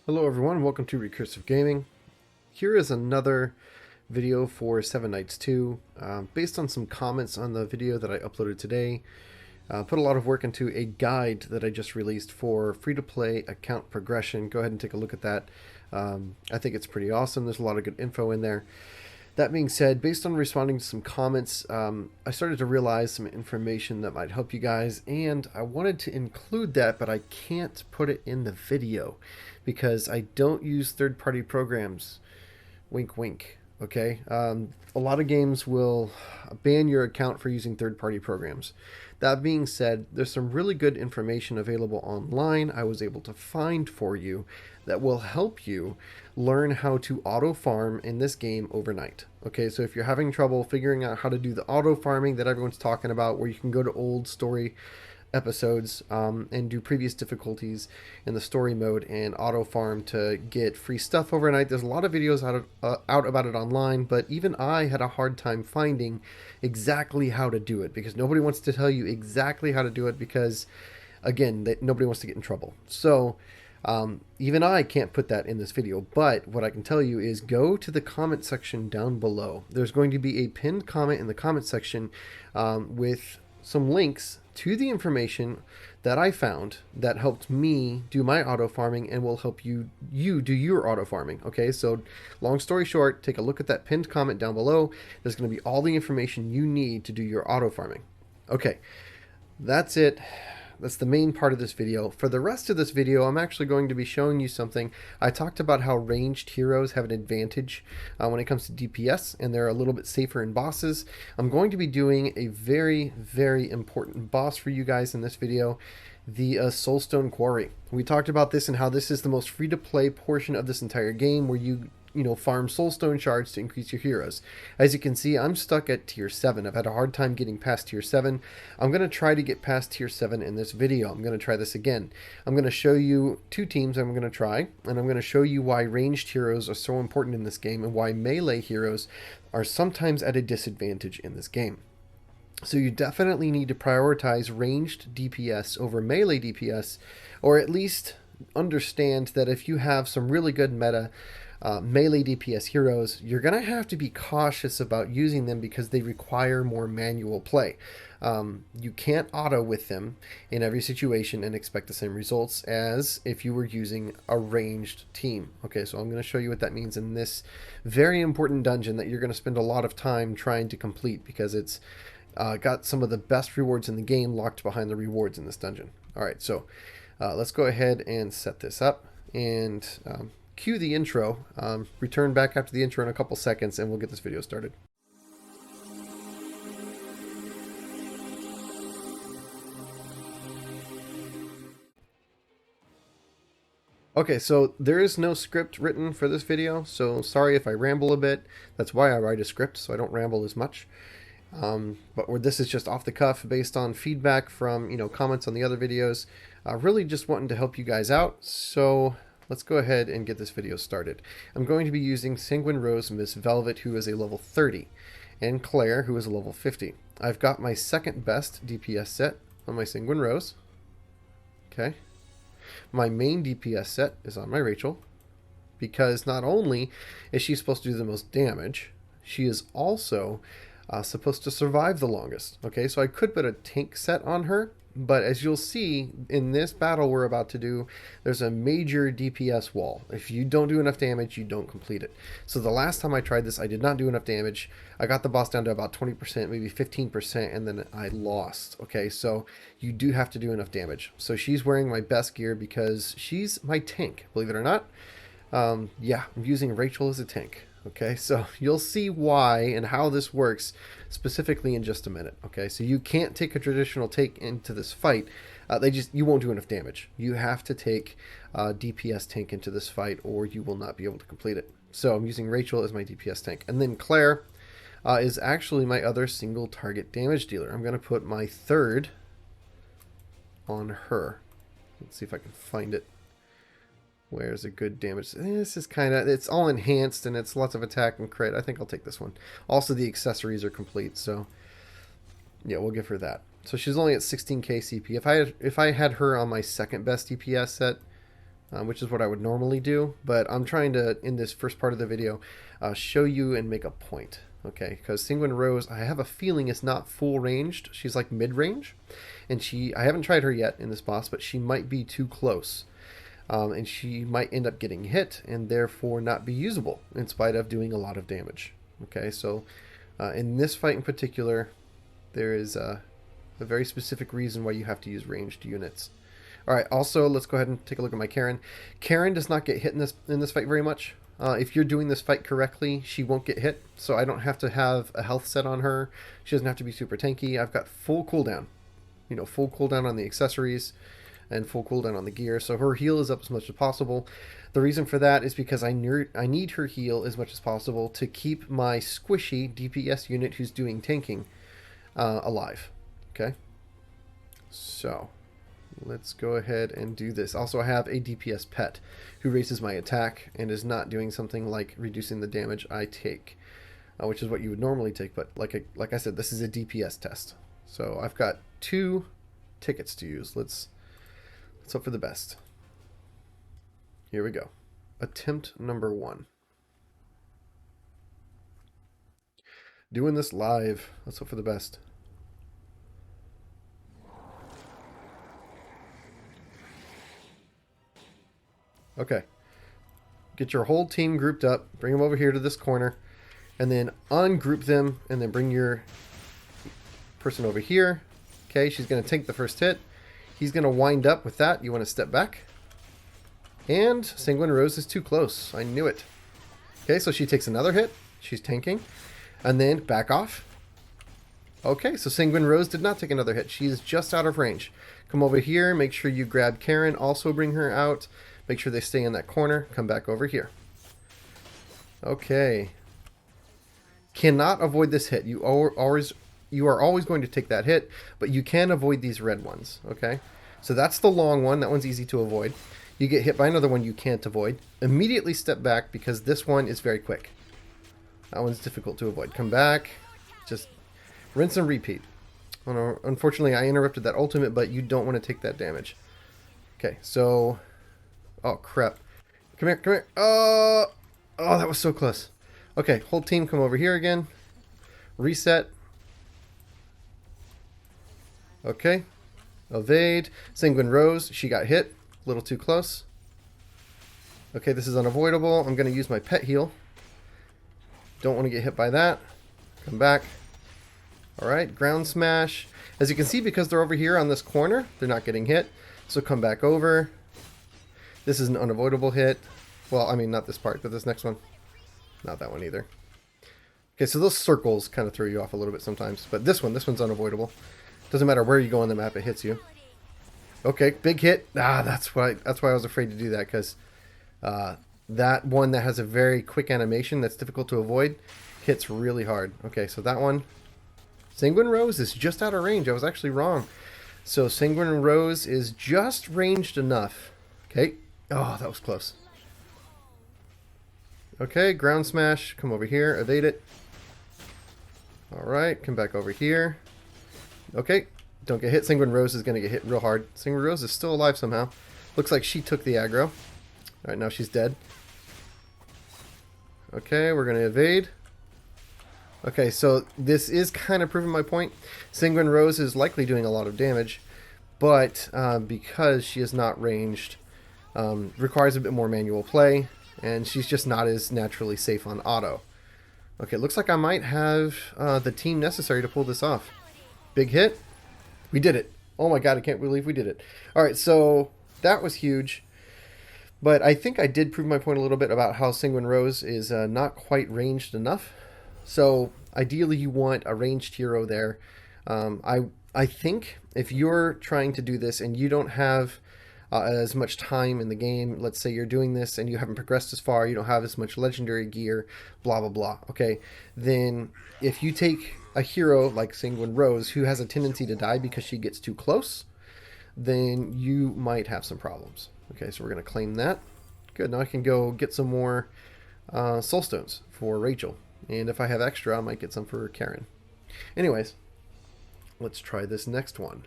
Hello everyone, welcome to Recursive Gaming. Here is another video for Seven Nights 2. Based on some comments on the video that I uploaded today, put a lot of work into a guide that I just released for free-to-play account progression. Go ahead and take a look at that. I think it's pretty awesome. There's a lot of good info in there. That being said, based on responding to some comments, I started to realize some information that might help you guys, and I wanted to include that, but I can't put it in the video because I don't use third-party programs. Wink, wink. Okay? A lot of games will ban your account for using third-party programs. That being said, there's some really good information available online I was able to find for you that will help you learn how to auto farm in this game overnight. Okay, so if you're having trouble figuring out how to do the auto farming that everyone's talking about, where you can go to old story episodes and do previous difficulties in the story mode and auto farm to get free stuff overnight. There's a lot of videos out about it online, but even I had a hard time finding exactly how to do it because nobody wants to tell you exactly how to do it because, again, nobody wants to get in trouble. So even I can't put that in this video, but what I can tell you is go to the comment section down below. There's going to be a pinned comment in the comment section with some links to the information that I found that helped me do my auto farming and will help you do your auto farming. Okay, so long story short, take a look at that pinned comment down below. There's going to be all the information you need to do your auto farming. Okay, that's it. That's the main part of this video. For the rest of this video, I'm actually going to be showing you something. I talked about how ranged heroes have an advantage when it comes to DPS, and they're a little bit safer in bosses. I'm going to be doing a very, very important boss for you guys in this video, the Soulstone Quarry. We talked about this and how this is the most free-to-play portion of this entire game, where you farm soulstone shards to increase your heroes. As you can see, I'm stuck at tier 7. I've had a hard time getting past tier 7. I'm going to try to get past tier 7 in this video. I'm going to try this again. I'm going to show you two teams I'm going to try, and I'm going to show you why ranged heroes are so important in this game and why melee heroes are sometimes at a disadvantage in this game. So you definitely need to prioritize ranged DPS over melee DPS, or at least understand that if you have some really good meta melee DPS heroes, you're going to have to be cautious about using them because they require more manual play. You can't auto with them in every situation and expect the same results as if you were using a ranged team. Okay, so I'm going to show you what that means in this very important dungeon that you're going to spend a lot of time trying to complete because it's got some of the best rewards in the game locked behind the rewards in this dungeon. Alright, so let's go ahead and set this up and cue the intro. Return back after the intro in a couple seconds and we'll get this video started. Okay, so there is no script written for this video, so sorry if I ramble a bit. That's why I write a script, so I don't ramble as much. But this is just off the cuff based on feedback from comments on the other videos. Really just wanting to help you guys out, so let's go ahead and get this video started. I'm going to be using Sanguine Rose Miss Velvet, who is a level 30, and Claire, who is a level 50. I've got my second best DPS set on my Sanguine Rose. Okay. My main DPS set is on my Rachel, because not only is she supposed to do the most damage, she is also supposed to survive the longest. Okay, so I could put a tank set on her, but as you'll see in this battle we're about to do, there's a major DPS wall. If you don't do enough damage, you don't complete it. So the last time I tried this, I did not do enough damage. I got the boss down to about 20%, maybe 15%, and then I lost. Okay, so you do have to do enough damage. So she's wearing my best gear because she's my tank, believe it or not. Yeah, I'm using Rachel as a tank. Okay, so you'll see why and how this works specifically in just a minute. Okay, so you can't take a traditional take into this fight. You won't do enough damage. You have to take DPS tank into this fight or you will not be able to complete it. So I'm using Rachel as my DPS tank. And then Claire is actually my other single target damage dealer. I'm going to put my third on her. Let's see if I can find it. Where's a good damage? This is kind of, it's all enhanced and it's lots of attack and crit. I think I'll take this one. Also, the accessories are complete, so yeah, we'll give her that. So she's only at 16k CP. If I had her on my second best DPS set, which is what I would normally do. But I'm trying to, in this first part of the video, show you and make a point. Okay, because Sanguine Rose, I have a feeling is not full ranged. She's like mid-range, and I haven't tried her yet in this boss, but she might be too close. And she might end up getting hit and therefore not be usable in spite of doing a lot of damage. Okay, so in this fight in particular, there is a very specific reason why you have to use ranged units. Alright, also let's go ahead and take a look at my Karen. Karen does not get hit in this fight very much. If you're doing this fight correctly, she won't get hit, so I don't have to have a health set on her. She doesn't have to be super tanky. I've got full cooldown. You know, full cooldown on the accessories and full cooldown on the gear, so her heal is up as much as possible. The reason for that is because I need her heal as much as possible to keep my squishy DPS unit who's doing tanking alive. Okay, so let's go ahead and do this. Also, I have a DPS pet who raises my attack and is not doing something like reducing the damage I take, which is what you would normally take, but like I said, this is a DPS test. So I've got 2 tickets to use. Let's hope for the best. Here we go. Attempt number 1. Doing this live. Let's hope for the best. Okay. Get your whole team grouped up. Bring them over here to this corner. And then ungroup them. And then bring your person over here. Okay, she's going to take the first hit. He's going to wind up with that. You want to step back. And Sanguine Rose is too close. I knew it. Okay, so she takes another hit. She's tanking. And then back off. Okay, so Sanguine Rose did not take another hit. She is just out of range. Come over here. Make sure you grab Karen. Also bring her out. Make sure they stay in that corner. Come back over here. Okay. Cannot avoid this hit. You are always going to take that hit, but you can avoid these red ones. Okay, so that's the long one. That one's easy to avoid. You get hit by another one you can't avoid. Immediately step back because this one is very quick. That one's difficult to avoid. Come back. Just rinse and repeat. Oh, no, unfortunately, I interrupted that ultimate, but you don't want to take that damage. Okay, so... Oh, crap. Come here, come here. Oh, that was so close. Okay, whole team come over here again. Reset. Okay. Evade. Sanguine Rose. She got hit. A little too close. Okay, this is unavoidable. I'm going to use my pet heal. Don't want to get hit by that. Come back. Alright, ground smash. As you can see, because they're over here on this corner, they're not getting hit. So come back over. This is an unavoidable hit. Well, I mean, not this part, but this next one. Not that one either. Okay, so those circles kind of throw you off a little bit sometimes. But this one's unavoidable. Doesn't matter where you go on the map, it hits you. Okay, big hit. That's why I was afraid to do that, because that one that has a very quick animation that's difficult to avoid hits really hard. Okay, so that one. Sanguine Rose is just out of range. I was actually wrong. So Sanguine Rose is just ranged enough. Okay. Oh, that was close. Okay, ground smash. Come over here. Evade it. Alright, come back over here. Okay, don't get hit. Sanguine Rose is going to get hit real hard. Sanguine Rose is still alive somehow. Looks like she took the aggro. Alright, now she's dead. Okay, we're going to evade. Okay, so this is kind of proving my point. Sanguine Rose is likely doing a lot of damage, but because she is not ranged, requires a bit more manual play, and she's just not as naturally safe on auto. Okay, looks like I might have the team necessary to pull this off. Big hit. We did it. Oh my god, I can't believe we did it. Alright, so that was huge. But I think I did prove my point a little bit about how Sanguine Rose is not quite ranged enough. So ideally you want a ranged hero there. I think if you're trying to do this and you don't have as much time in the game, let's say you're doing this and you haven't progressed as far, you don't have as much legendary gear, blah blah blah, okay, then if you take a hero like Sanguine Rose who has a tendency to die because she gets too close, then you might have some problems. Okay, so we're going to claim that. Good, now I can go get some more soul stones for Rachel, and if I have extra I might get some for Karen. Anyways, let's try this next one.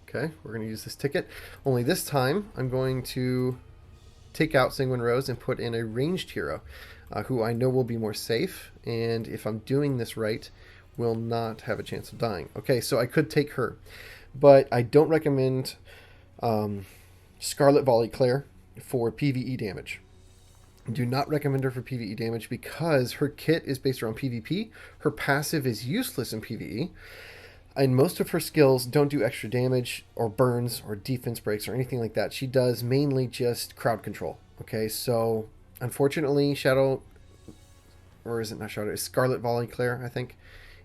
Okay, we're going to use this ticket. Only this time, I'm going to take out Sanguine Rose and put in a ranged hero who I know will be more safe, and if I'm doing this right, will not have a chance of dying. Okay, so I could take her, but I don't recommend Scarlet Volley Claire for PvE damage. Do not recommend her for PvE damage because her kit is based around PvP. Her passive is useless in PvE. And most of her skills don't do extra damage or burns or defense breaks or anything like that. She does mainly just crowd control. Okay, so unfortunately, Shadow, or is it not Shadow? It's Scarlet Volley Claire, I think,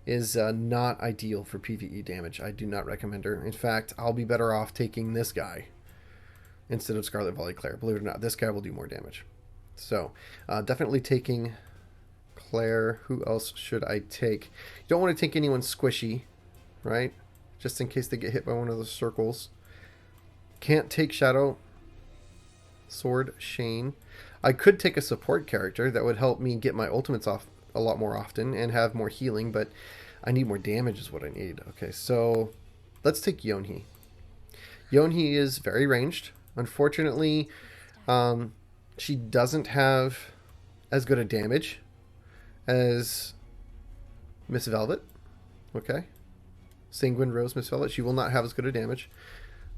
is not ideal for PvE damage. I do not recommend her. In fact, I'll be better off taking this guy instead of Scarlet Volley Claire. Believe it or not, this guy will do more damage. So definitely taking Claire. Who else should I take? You don't want to take anyone squishy, right? Just in case they get hit by one of those circles. Can't take Shadow Sword Shane. I could take a support character that would help me get my ultimates off a lot more often and have more healing, but I need more damage is what I need. Okay, so let's take Yonhee. Yonhee is very ranged. Unfortunately, she doesn't have as good a damage as Miss Velvet. Okay. Sanguine Rose Miss Velvet. She will not have as good a damage.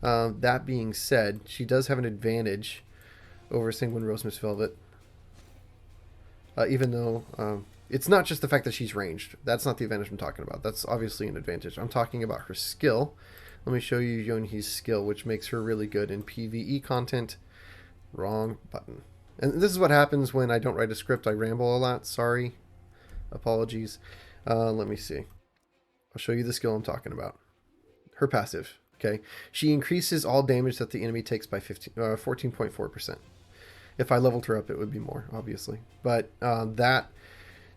That being said, she does have an advantage over Sanguine Rose Miss Velvet. Even though it's not just the fact that she's ranged. That's not the advantage I'm talking about. That's obviously an advantage. I'm talking about her skill. Let me show you Yonhee's skill, which makes her really good in PvE content. Wrong button. And this is what happens when I don't write a script. I ramble a lot. Sorry. Apologies. Let me see. I'll show you the skill I'm talking about. Her passive. Okay. She increases all damage that the enemy takes by 14.4%. If I leveled her up, it would be more, obviously. But that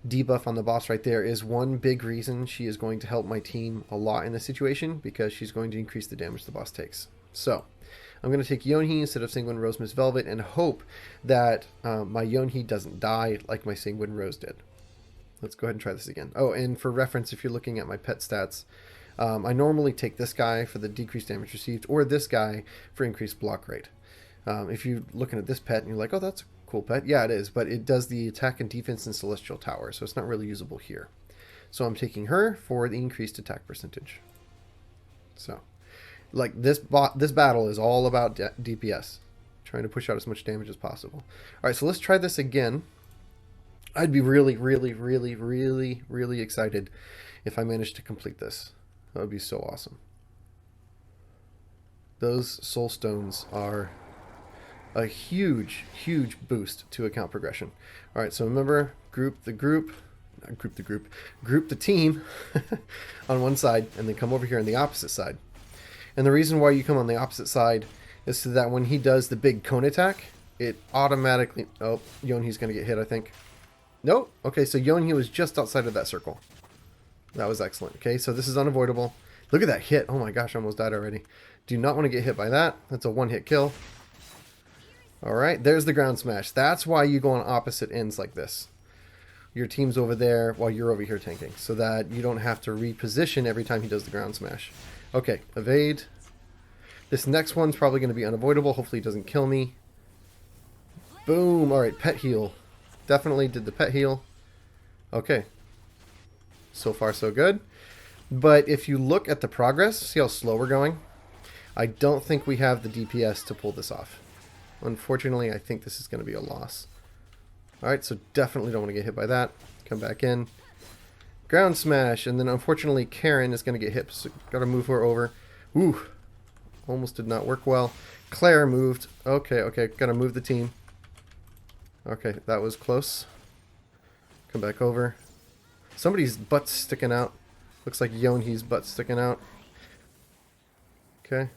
debuff on the boss right there is one big reason she is going to help my team a lot in this situation, because she's going to increase the damage the boss takes. So I'm going to take Yonhee instead of Sanguine Rose Miss Velvet and hope that my Yonhee doesn't die like my Sanguine Rose did. Let's go ahead and try this again. Oh, and for reference, if you're looking at my pet stats, I normally take this guy for the decreased damage received or this guy for increased block rate. If you're looking at this pet and you're like, oh, that's a cool pet. Yeah, it is, but it does the attack and defense in Celestial Tower, so it's not really usable here. So I'm taking her for the increased attack percentage. So, like, this battle is all about DPS. Trying to push out as much damage as possible. All right, so let's try this again. I'd be really, really, really, really, really excited if I managed to complete this. That would be so awesome. Those soul stones are a huge, huge boost to account progression. All right, so remember, group the team on one side, and then come over here on the opposite side. And the reason why you come on the opposite side is so that when he does the big cone attack, it automatically... Oh, Yonhee's going to get hit, I think. Nope. Okay, so Yonhee was just outside of that circle. That was excellent. Okay, so this is unavoidable. Look at that hit. Oh my gosh, I almost died already. Do not want to get hit by that. That's a one-hit kill. Alright, there's the ground smash. That's why you go on opposite ends like this. Your team's over there while you're over here tanking, so that you don't have to reposition every time he does the ground smash. Okay, evade. This next one's probably going to be unavoidable. Hopefully he doesn't kill me. Boom. Alright, pet heal. Definitely did the pet heal. Okay. So far so good. But if you look at the progress, see how slow we're going? I don't think we have the DPS to pull this off. Unfortunately, I think this is going to be a loss. Alright, so definitely don't want to get hit by that. Come back in. Ground smash, and then unfortunately Karen is going to get hit, so got to move her over. Ooh, almost did not work well. Claire moved. Okay, got to move the team. Okay, that was close. Come back over. Somebody's butt's sticking out. Looks like Yonhee's butt's sticking out. Okay.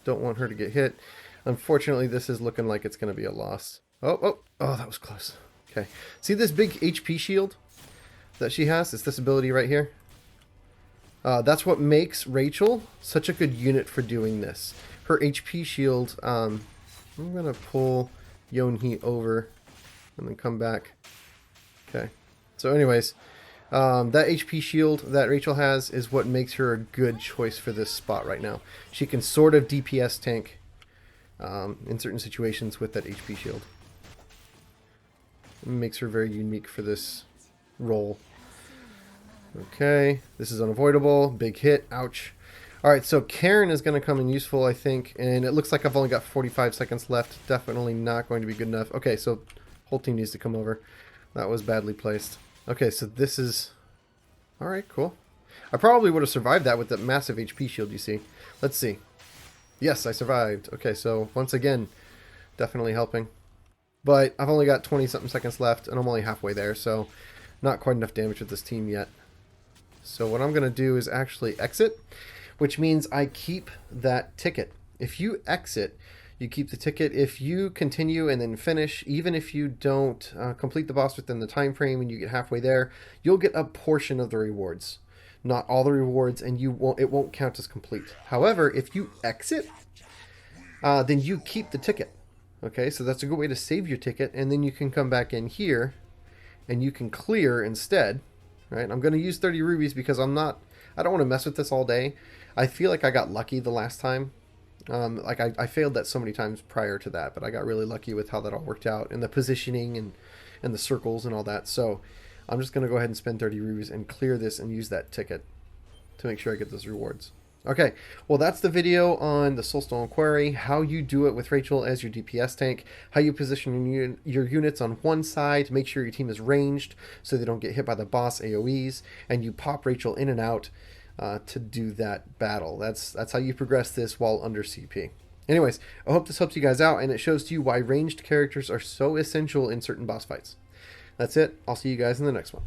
Don't want her to get hit. Unfortunately, this is looking like it's going to be a loss. Oh, that was close. Okay. See this big HP shield that she has? It's this ability right here. That's what makes Rachel such a good unit for doing this. Her HP shield, I'm going to pull Yonhee over and then come back. Okay. So anyways, that HP shield that Rachel has is what makes her a good choice for this spot right now. She can sort of DPS tank in certain situations with that HP shield. It makes her very unique for this role. Okay, this is unavoidable. Big hit. Ouch. Alright, so Karen is going to come in useful, I think. And it looks like I've only got 45 seconds left. Definitely not going to be good enough. Okay, so whole team needs to come over. That was badly placed. Okay, so this is... Alright, cool. I probably would have survived that with that massive HP shield, you see. Let's see. Yes, I survived. Okay, so once again, definitely helping. But I've only got 20-something seconds left, and I'm only halfway there, so not quite enough damage with this team yet. So what I'm going to do is actually exit, which means I keep that ticket. If you exit, you keep the ticket. If you continue and then finish, even if you don't complete the boss within the time frame and you get halfway there, you'll get a portion of the rewards. Not all the rewards, and it won't count as complete. However, if you exit, then you keep the ticket. Okay, so that's a good way to save your ticket, and then you can come back in here and you can clear instead. Right? I'm going to use 30 rubies because I don't want to mess with this all day. I feel like I got lucky the last time. Like I failed that so many times prior to that, but I got really lucky with how that all worked out, and the positioning and the circles and all that. So I'm just going to go ahead and spend 30 rubies and clear this and use that ticket to make sure I get those rewards. Okay, well that's the video on the Soulstone Quarry, how you do it with Rachel as your DPS tank, how you position your units on one side, make sure your team is ranged so they don't get hit by the boss AoEs, and you pop Rachel in and out to do that battle. That's how you progress this while under CP. Anyways, I hope this helps you guys out, and it shows to you why ranged characters are so essential in certain boss fights. That's it. I'll see you guys in the next one.